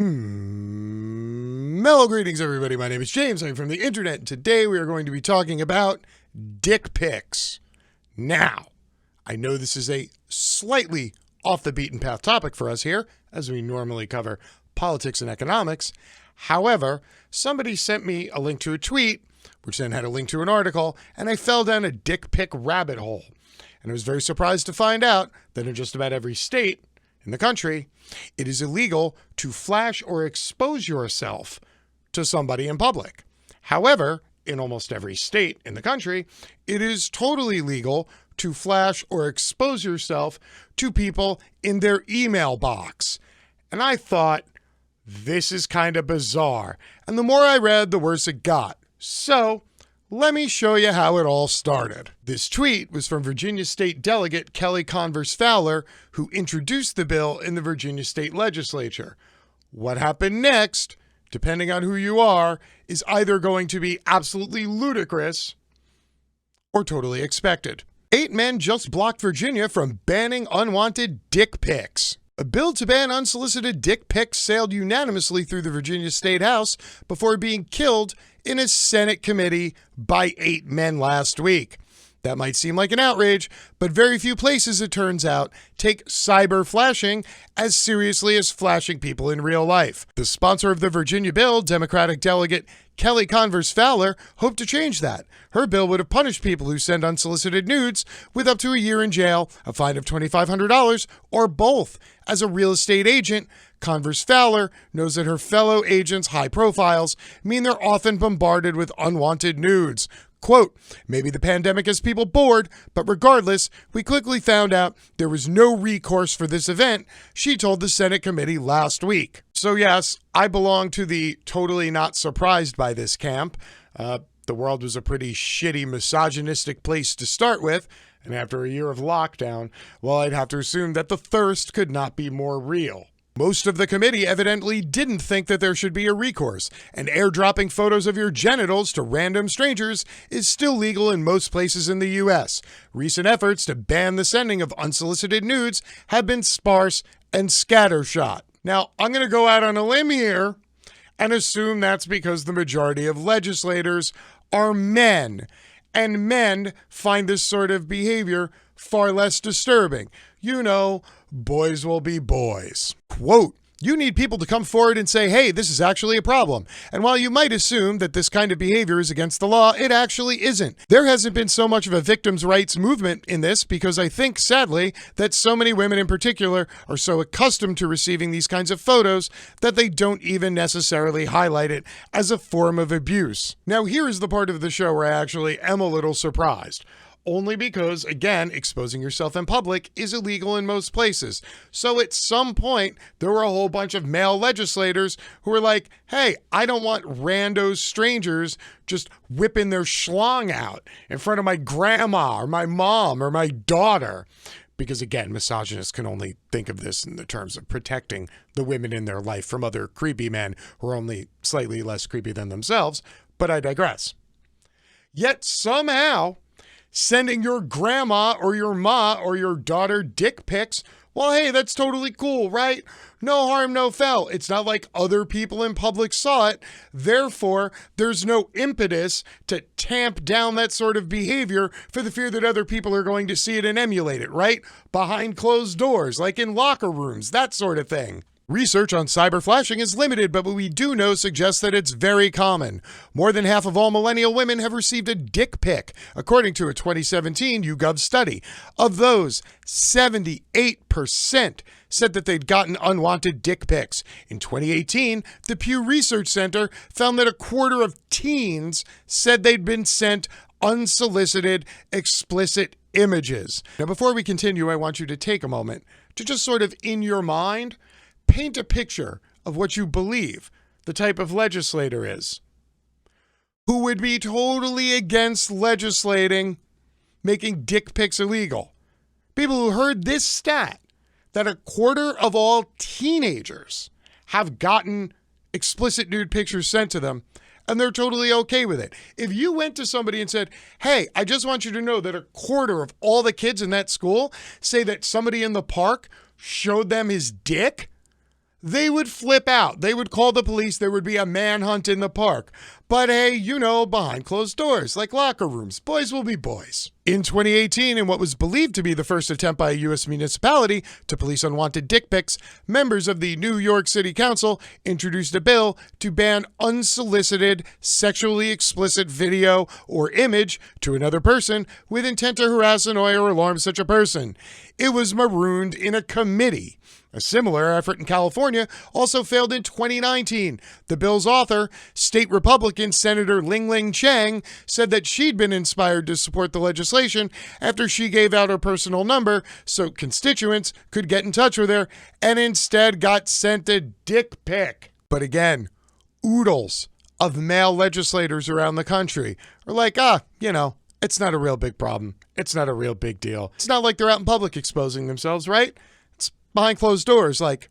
Mellow greetings, everybody. My name is James. I'm from the internet. And today we are going to be talking about dick pics. Now, I know this is a slightly off the beaten path topic for us here, as we normally cover politics and economics. However, somebody sent me a link to a tweet, which then had a link to an article, and I fell down a dick pic rabbit hole. And I was very surprised to find out that in just about every state in the country, it is illegal to flash or expose yourself to somebody in public. However, in almost every state in the country, it is totally legal to flash or expose yourself to people in their email box. And I thought, this is kind of bizarre. And the more I read, the worse it got. So let me show you how it all started. This tweet was from Virginia State Delegate Convirs-Fowler, who introduced the bill in the Virginia State Legislature. What happened next, depending on who you are, is either going to be absolutely ludicrous or totally expected. 8 men just blocked Virginia from banning unwanted dick pics. A bill to ban unsolicited dick pics sailed unanimously through the Virginia Statehouse before being killed in a Senate committee by 8 men last week. That might seem like an outrage, but very few places, it turns out, take cyber flashing as seriously as flashing people in real life. The sponsor of the Virginia bill, Democratic Delegate Convirs-Fowler, hoped to change that. Her bill would have punished people who send unsolicited nudes with up to a year in jail, a fine of $2,500, or both. As a real estate agent, Convirs-Fowler knows that her fellow agents' high profiles mean they're often bombarded with unwanted nudes. Quote, maybe the pandemic has people bored, but regardless, we quickly found out there was no recourse for this event, she told the Senate committee last week. So yes, I belong to the totally not surprised by this camp. The world was a pretty shitty, misogynistic place to start with, and after a year of lockdown, well, I'd have to assume that the thirst could not be more real. Most of the committee evidently didn't think that there should be a recourse, and airdropping photos of your genitals to random strangers is still legal in most places in the U.S. Recent efforts to ban the sending of unsolicited nudes have been sparse and scattershot. Now, I'm going to go out on a limb here and assume that's because the majority of legislators are men, and men find this sort of behavior far less disturbing. You know, boys will be boys. Quote, you need people to come forward and say, hey, this is actually a problem. And while you might assume that this kind of behavior is against the law, it actually isn't. There hasn't been so much of a victims' rights movement in this because I think, sadly, that so many women in particular are so accustomed to receiving these kinds of photos that they don't even necessarily highlight it as a form of abuse. Now, here is the part of the show where I actually am a little surprised. Only because, again, exposing yourself in public is illegal in most places. So at some point, there were a whole bunch of male legislators who were like, hey, I don't want rando strangers just whipping their schlong out in front of my grandma or my mom or my daughter. Because, again, misogynists can only think of this in the terms of protecting the women in their life from other creepy men who are only slightly less creepy than themselves. But I digress. Yet somehow, sending your grandma or your ma or your daughter dick pics, well, hey, that's totally cool, right? No harm, no foul. It's not like other people in public saw it. Therefore, there's no impetus to tamp down that sort of behavior for the fear that other people are going to see it and emulate it, right? Behind closed doors, like in locker rooms, that sort of thing. Research on cyber flashing is limited, but what we do know suggests that it's very common. More than half of all millennial women have received a dick pic, according to a 2017 YouGov study. Of those, 78% said that they'd gotten unwanted dick pics. In 2018, the Pew Research Center found that a quarter of teens said they'd been sent unsolicited, explicit images. Now, before we continue, I want you to take a moment to just sort of, in your mind, paint a picture of what you believe the type of legislator is, who would be totally against legislating making dick pics illegal. People who heard this stat, that a quarter of all teenagers have gotten explicit nude pictures sent to them, and they're totally okay with it. If you went to somebody and said, hey, I just want you to know that a quarter of all the kids in that school say that somebody in the park showed them his dick, they would flip out. They would call the police. There would be a manhunt in the park. But hey, behind closed doors, like locker rooms, boys will be boys. In 2018, in what was believed to be the first attempt by a U.S. municipality to police unwanted dick pics, members of the New York City Council introduced a bill to ban unsolicited, sexually explicit video or image to another person with intent to harass, annoy, or alarm such a person. It was marooned in a committee. A similar effort in California also failed in 2019. The bill's author, state Republican Senator Ling Chang, said that she'd been inspired to support the legislation after she gave out her personal number so constituents could get in touch with her, and instead got sent a dick pic. But again, oodles of male legislators around the country are like, it's not a real big problem. It's not a real big deal. It's not like they're out in public exposing themselves, right? Behind closed doors, like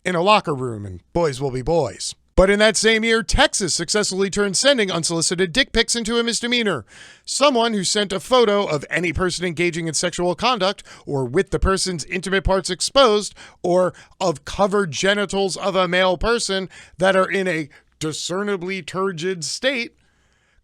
in a locker room, and boys will be boys. But in that same year, Texas successfully turned sending unsolicited dick pics into a misdemeanor. Someone who sent a photo of any person engaging in sexual conduct or with the person's intimate parts exposed or of covered genitals of a male person that are in a discernibly turgid state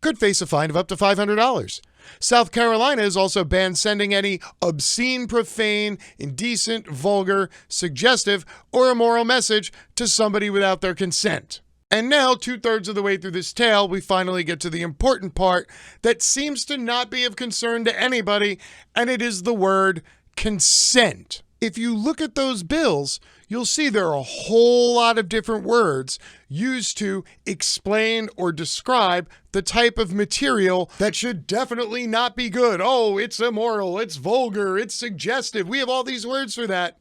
could face a fine of up to $500. South Carolina has also banned sending any obscene, profane, indecent, vulgar, suggestive, or immoral message to somebody without their consent. And now, 2/3 of the way through this tale, we finally get to the important part that seems to not be of concern to anybody, and it is the word consent. If you look at those bills, you'll see there are a whole lot of different words used to explain or describe the type of material that should definitely not be good. Oh, it's immoral, it's vulgar, it's suggestive. We have all these words for that.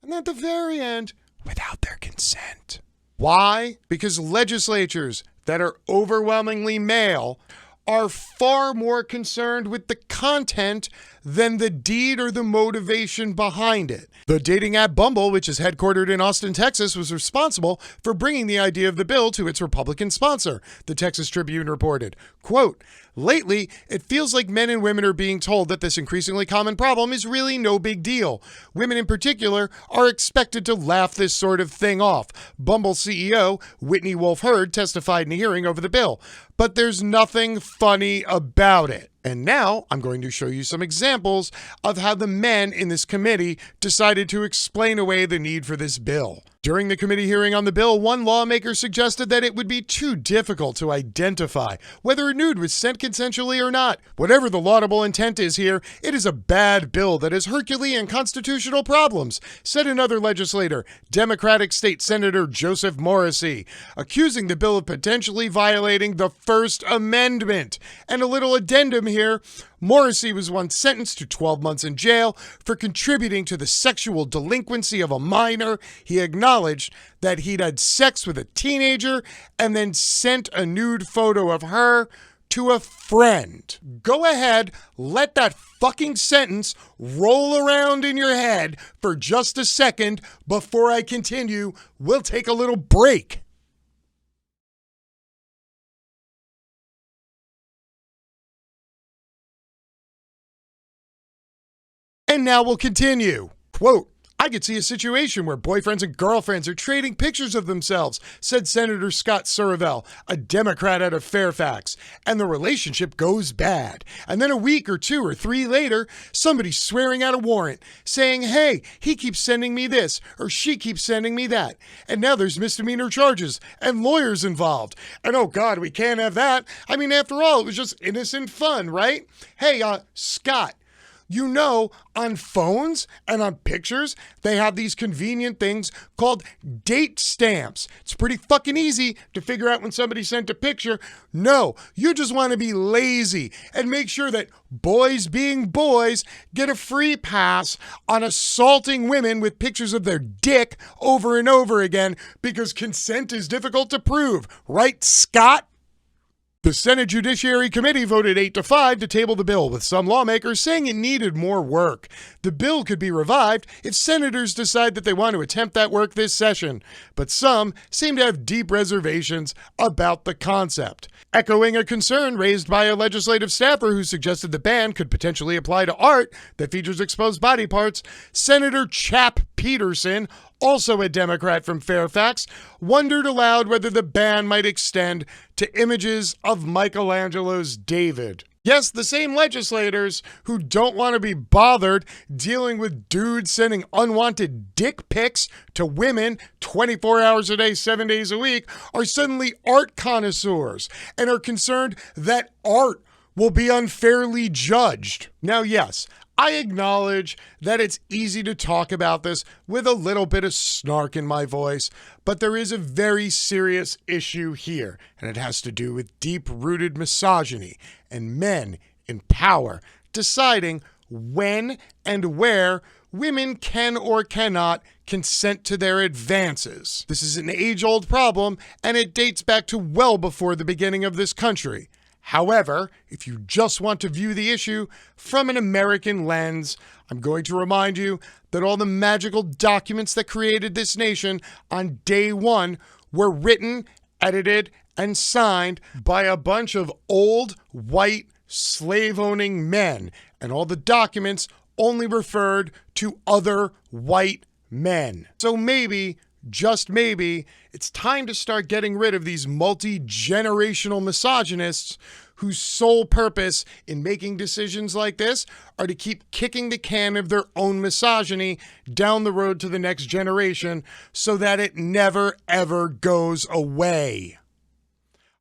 And at the very end, without their consent. Why? Because legislatures that are overwhelmingly male are far more concerned with the content than the deed or the motivation behind it. The dating app Bumble, which is headquartered in Austin, Texas, was responsible for bringing the idea of the bill to its Republican sponsor, the Texas Tribune reported. Quote, "Lately, it feels like men and women are being told that this increasingly common problem is really no big deal. Women in particular are expected to laugh this sort of thing off." Bumble CEO Whitney Wolfe Herd testified in a hearing over the bill. But there's nothing funny about it. And now I'm going to show you some examples of how the men in this committee decided to explain away the need for this bill. During the committee hearing on the bill, one lawmaker suggested that it would be too difficult to identify whether a nude was sent consensually or not. Whatever the laudable intent is here, it is a bad bill that has Herculean constitutional problems, said another legislator, Democratic State Senator Joseph Morrissey, accusing the bill of potentially violating the First Amendment. And a little addendum here, Morrissey was once sentenced to 12 months in jail for contributing to the sexual delinquency of a minor. He acknowledged that he'd had sex with a teenager and then sent a nude photo of her to a friend. Go ahead, let that fucking sentence roll around in your head for just a second before I continue. We'll take a little break. And now we'll continue. Quote, "I could see a situation where boyfriends and girlfriends are trading pictures of themselves," said Senator Scott Survell, a Democrat out of Fairfax, "and the relationship goes bad. And then a week or 2 or 3 later, somebody's swearing out a warrant saying, hey, he keeps sending me this or she keeps sending me that. And now there's misdemeanor charges and lawyers involved. And oh God, we can't have that. I mean, after all, it was just innocent fun, right? Hey, Scott, on phones and on pictures, they have these convenient things called date stamps. It's pretty fucking easy to figure out when somebody sent a picture. No, you just want to be lazy and make sure that boys being boys get a free pass on assaulting women with pictures of their dick over and over again because consent is difficult to prove. Right, Scott? The Senate Judiciary Committee voted 8-5 to table the bill, with some lawmakers saying it needed more work. The bill could be revived if senators decide that they want to attempt that work this session, but some seem to have deep reservations about the concept. Echoing a concern raised by a legislative staffer who suggested the ban could potentially apply to art that features exposed body parts, Senator Chap Peterson, also a Democrat from Fairfax, wondered aloud whether the ban might extend to images of Michelangelo's David. Yes, the same legislators who don't want to be bothered dealing with dudes sending unwanted dick pics to women 24 hours a day, 7 days a week are suddenly art connoisseurs and are concerned that art will be unfairly judged. Now, yes, I acknowledge that it's easy to talk about this with a little bit of snark in my voice, but there is a very serious issue here, and it has to do with deep-rooted misogyny and men in power deciding when and where women can or cannot consent to their advances. This is an age-old problem, and it dates back to well before the beginning of this country. However, if you just want to view the issue from an American lens, I'm going to remind you that all the magical documents that created this nation on day one were written, edited, and signed by a bunch of old, white, slave-owning men, and all the documents only referred to other white men. So maybe, just maybe, it's time to start getting rid of these multi-generational misogynists whose sole purpose in making decisions like this are to keep kicking the can of their own misogyny down the road to the next generation so that it never, ever goes away.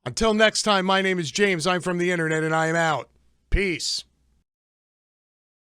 Until next time, my name is James. I'm from the internet and I am out. Peace.